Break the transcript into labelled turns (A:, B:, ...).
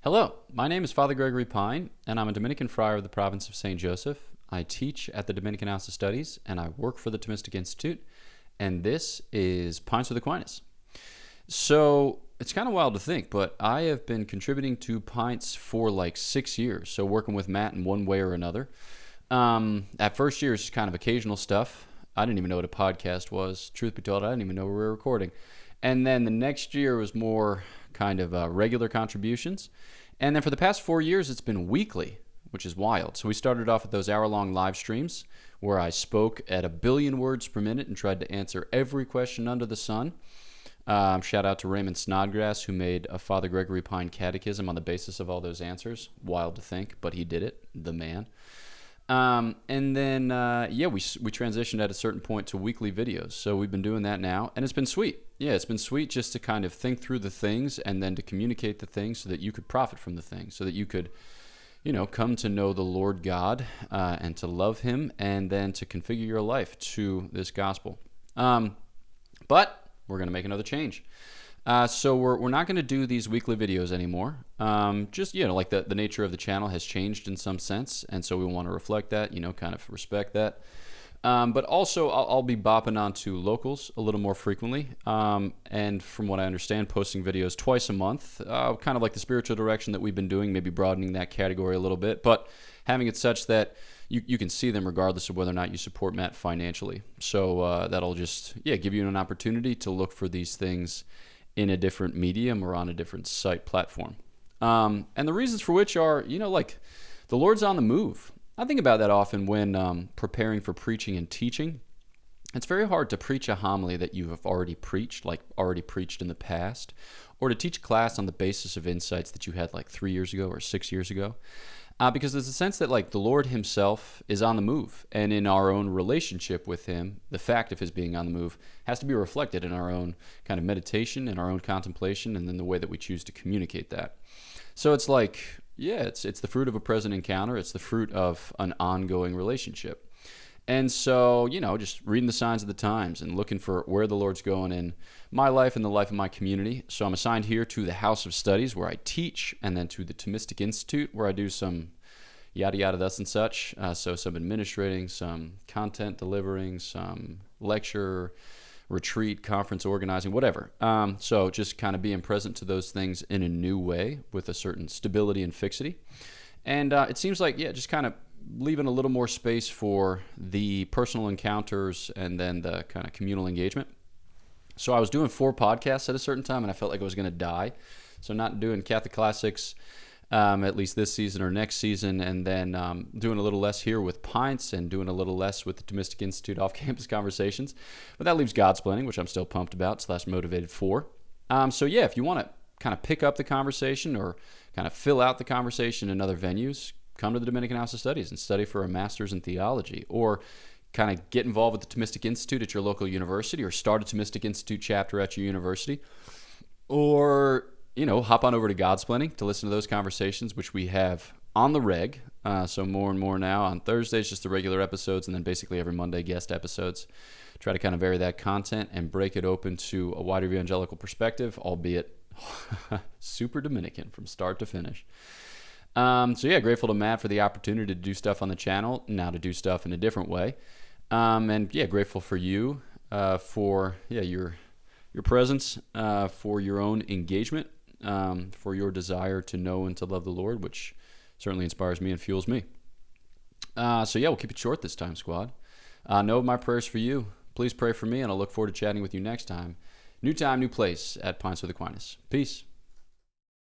A: Hello, my name is Father Gregory Pine, and I'm a Dominican friar of the province of St. Joseph. I teach at the Dominican House of Studies, and I work for the Thomistic Institute, and this is Pints with Aquinas. So, it's kind of wild to think, but I have been contributing to Pints for like 6 years, so working with Matt in one way or another. At first year, it's kind of occasional stuff. I didn't even know what a podcast was. Truth be told, I didn't even know we were recording. And then the next year was more kind of regular contributions. And then for the past 4 years, it's been weekly, which is wild. So we started off with those hour-long live streams where I spoke at 1 billion words per minute and tried to answer every question under the sun. Shout out to Raymond Snodgrass, who made a Father Gregory Pine catechism on the basis of all those answers. Wild to think, but he did it, the man. And then, we transitioned at a certain point to weekly videos. So we've been doing that now, and it's been sweet. Yeah, it's been sweet just to kind of think through the things and then to communicate the things so that you could profit from the things, so that you could, come to know the Lord God and to love Him, and then to configure your life to this gospel. But we're going to make another change. So we're not going to do these weekly videos anymore. Just, like the nature of the channel has changed in some sense, and so we want to reflect that, kind of respect that. But also, I'll be bopping onto locals a little more frequently, and from what I understand, posting videos twice a month, kind of like the spiritual direction that we've been doing, maybe broadening that category a little bit, but having it such that you can see them regardless of whether or not you support Matt financially. So that'll just, give you an opportunity to look for these things in a different medium or on a different site platform. And the reasons for which are, like the Lord's on the move. I think about that often when preparing for preaching and teaching. It's very hard to preach a homily that you have already preached in the past, or to teach a class on the basis of insights that you had like 3 years ago or 6 years ago. Because there's a sense that like the Lord Himself is on the move, and in our own relationship with Him, the fact of His being on the move has to be reflected in our own kind of meditation and our own contemplation, and then the way that we choose to communicate that. So it's like, it's the fruit of a present encounter. It's the fruit of an ongoing relationship. And so, just reading the signs of the times and looking for where the Lord's going in my life and the life of my community. So I'm assigned here to the House of Studies where I teach, and then to the Thomistic Institute where I do some yada yada thus and such. So some administrating, some content delivering, some lecture, retreat, conference organizing, whatever. So just kind of being present to those things in a new way with a certain stability and fixity. And it seems like, just kind of leaving a little more space for the personal encounters and then the kind of communal engagement. So I was doing 4 podcasts at a certain time, and I felt like I was going to die. So not doing Catholic Classics, at least this season or next season, and then doing a little less here with Pints and doing a little less with the Thomistic Institute off-campus conversations. But that leaves Godsplaining, which I'm still pumped about / motivated for. If you want to kind of pick up the conversation or kind of fill out the conversation in other venues, come to the Dominican House of Studies and study for a master's in theology, or kind of get involved with the Thomistic Institute at your local university, or start a Thomistic Institute chapter at your university, or hop on over to Godsplaining to listen to those conversations, which we have on the reg. So more and more now on Thursdays, just the regular episodes, and then basically every Monday guest episodes. Try to kind of vary that content and break it open to a wider evangelical perspective, albeit super Dominican from start to finish. Grateful to Matt for the opportunity to do stuff on the channel, now to do stuff in a different way. Grateful for you for your presence, for your own engagement, for your desire to know and to love the Lord, which certainly inspires me and fuels me. We'll keep it short this time, squad. Know my prayers for you. Please pray for me, and I'll look forward to chatting with you next time. New time, new place at Pints with Aquinas. Peace.